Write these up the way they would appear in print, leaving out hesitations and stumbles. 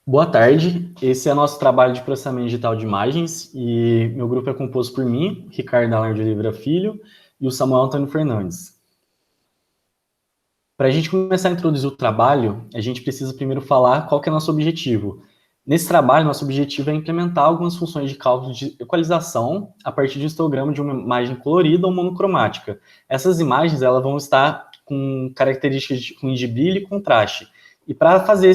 Boa tarde, esse é nosso trabalho de processamento digital de imagens e meu grupo é composto por mim, Ricardo Alar de Oliveira Filho e o Samuel Antônio Fernandes. Para a gente começar a introduzir o trabalho, a gente precisa primeiro falar qual que é o nosso objetivo. Nesse trabalho, nosso objetivo é implementar algumas funções de cálculo de equalização a partir de um histograma de uma imagem colorida ou monocromática. Essas imagens elas vão estar com características ruins de brilho e contraste. E para fazer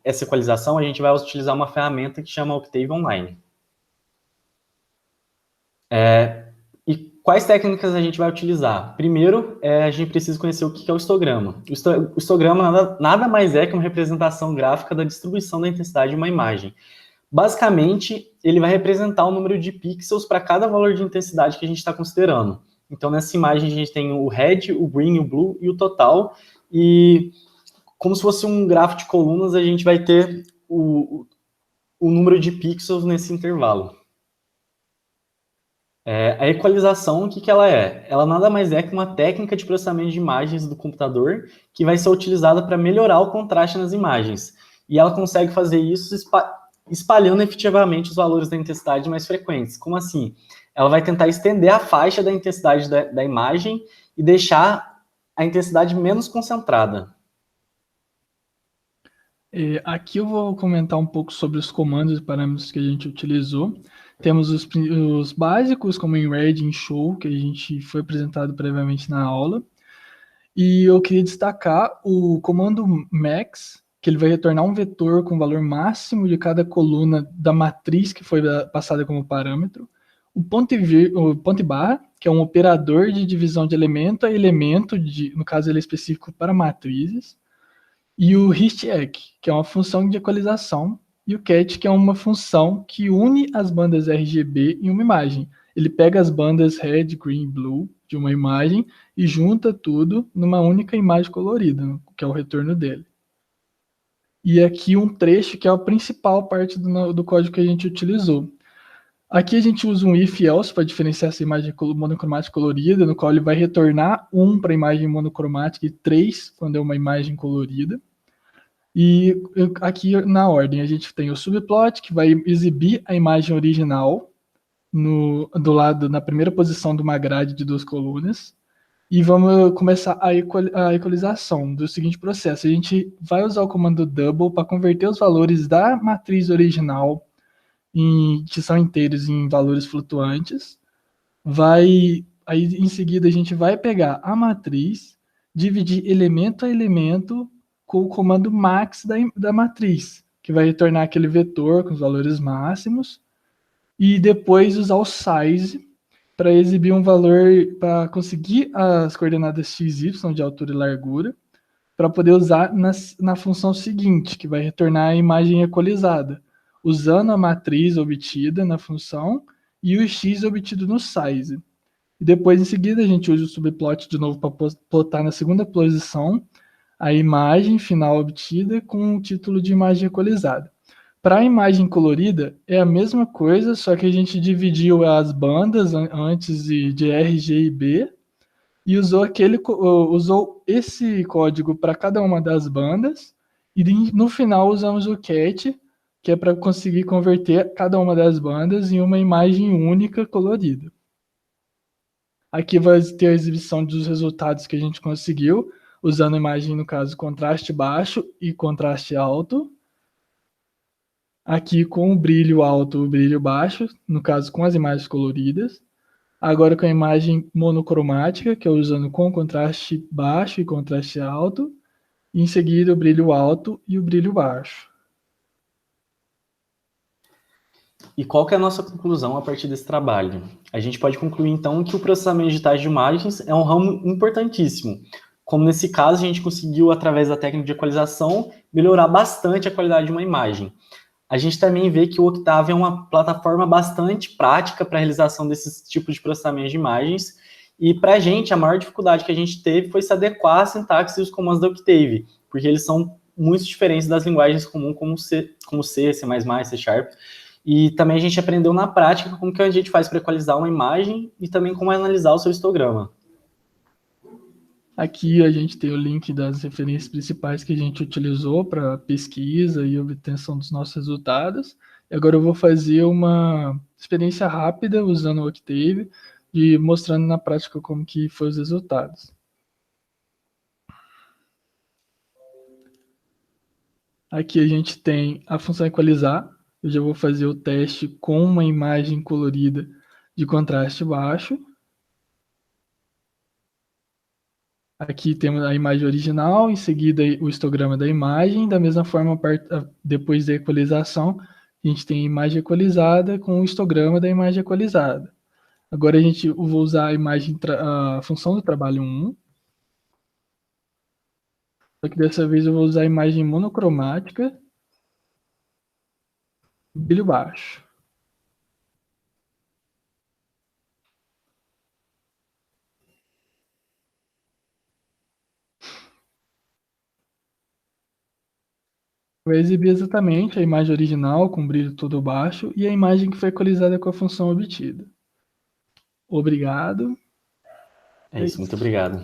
essa equalização, a gente vai utilizar uma ferramenta que chama Octave Online. E quais técnicas a gente vai utilizar? Primeiro, a gente precisa conhecer o que é o histograma. O histograma nada mais é que uma representação gráfica da distribuição da intensidade de uma imagem. Basicamente, ele vai representar o número de pixels para cada valor de intensidade que a gente está considerando. Então, nessa imagem, a gente tem o red, o green, o blue e o total. E como se fosse um grafo de colunas, a gente vai ter o número de pixels nesse intervalo. A equalização, o que ela é? Ela nada mais é que uma técnica de processamento de imagens do computador que vai ser utilizada para melhorar o contraste nas imagens. E ela consegue fazer isso espalhando efetivamente os valores da intensidade mais frequentes. Como assim? Ela vai tentar estender a faixa da intensidade da imagem e deixar a intensidade menos concentrada. Aqui eu vou comentar um pouco sobre os comandos e parâmetros que a gente utilizou. Temos os básicos, como em Red, em Show, que a gente foi apresentado previamente na aula. E eu queria destacar o comando Max, que ele vai retornar um vetor com o valor máximo de cada coluna da matriz que foi passada como parâmetro. O ponto e barra, que é um operador de divisão de elemento a elemento, no caso ele é específico para matrizes. E o HistEq, que é uma função de equalização, e o cat, que é uma função que une as bandas RGB em uma imagem. Ele pega as bandas red, green, blue de uma imagem e junta tudo numa única imagem colorida, que é o retorno dele. E aqui um trecho que é a principal parte do código que a gente utilizou. Aqui a gente usa um if-else para diferenciar essa imagem monocromática colorida, no qual ele vai retornar 1 para a imagem monocromática e 3 quando é uma imagem colorida. E aqui na ordem a gente tem o subplot, que vai exibir a imagem original do lado, na primeira posição de uma grade de 2 colunas. E vamos começar a equalização do seguinte processo. A gente vai usar o comando double para converter os valores da matriz original, que são inteiros, em valores flutuantes. Aí em seguida a gente vai pegar a matriz, dividir elemento a elemento com o comando max da matriz, que vai retornar aquele vetor com os valores máximos, e depois usar o size para exibir um valor, para conseguir as coordenadas x, y de altura e largura, para poder usar na função seguinte, que vai retornar a imagem equalizada, usando a matriz obtida na função e o x obtido no size. E depois, em seguida, a gente usa o subplot de novo para plotar na segunda posição a imagem final obtida com o título de imagem equalizada. Para a imagem colorida, é a mesma coisa, só que a gente dividiu as bandas antes de R, G e B e usou esse código para cada uma das bandas e no final usamos o cat, que é para conseguir converter cada uma das bandas em uma imagem única colorida. Aqui vai ter a exibição dos resultados que a gente conseguiu, usando a imagem, no caso, contraste baixo e contraste alto. Aqui com o brilho alto e o brilho baixo, no caso com as imagens coloridas. Agora com a imagem monocromática, que é usando com contraste baixo e contraste alto. E em seguida o brilho alto e o brilho baixo. E qual que é a nossa conclusão a partir desse trabalho? A gente pode concluir, então, que o processamento digital de imagens é um ramo importantíssimo. Como nesse caso, a gente conseguiu, através da técnica de equalização, melhorar bastante a qualidade de uma imagem. A gente também vê que o Octave é uma plataforma bastante prática para a realização desses tipos de processamento de imagens. E para a gente, a maior dificuldade que a gente teve foi se adequar à sintaxe e os comandos da Octave, porque eles são muito diferentes das linguagens comuns como C, C++, C Sharp. E também a gente aprendeu na prática como que a gente faz para equalizar uma imagem e também como analisar o seu histograma. Aqui a gente tem o link das referências principais que a gente utilizou para pesquisa e obtenção dos nossos resultados. E agora eu vou fazer uma experiência rápida usando o Octave e mostrando na prática como que foi os resultados. Aqui a gente tem a função equalizar. Eu já vou fazer o teste com uma imagem colorida de contraste baixo. Aqui temos a imagem original, em seguida o histograma da imagem. Da mesma forma, depois da equalização, a gente tem a imagem equalizada com o histograma da imagem equalizada. Agora eu vou usar a função do trabalho 1. Só que dessa vez eu vou usar a imagem monocromática, brilho baixo. Vai exibir exatamente a imagem original com brilho todo baixo e a imagem que foi equalizada com a função obtida. Obrigado. É isso, muito obrigado.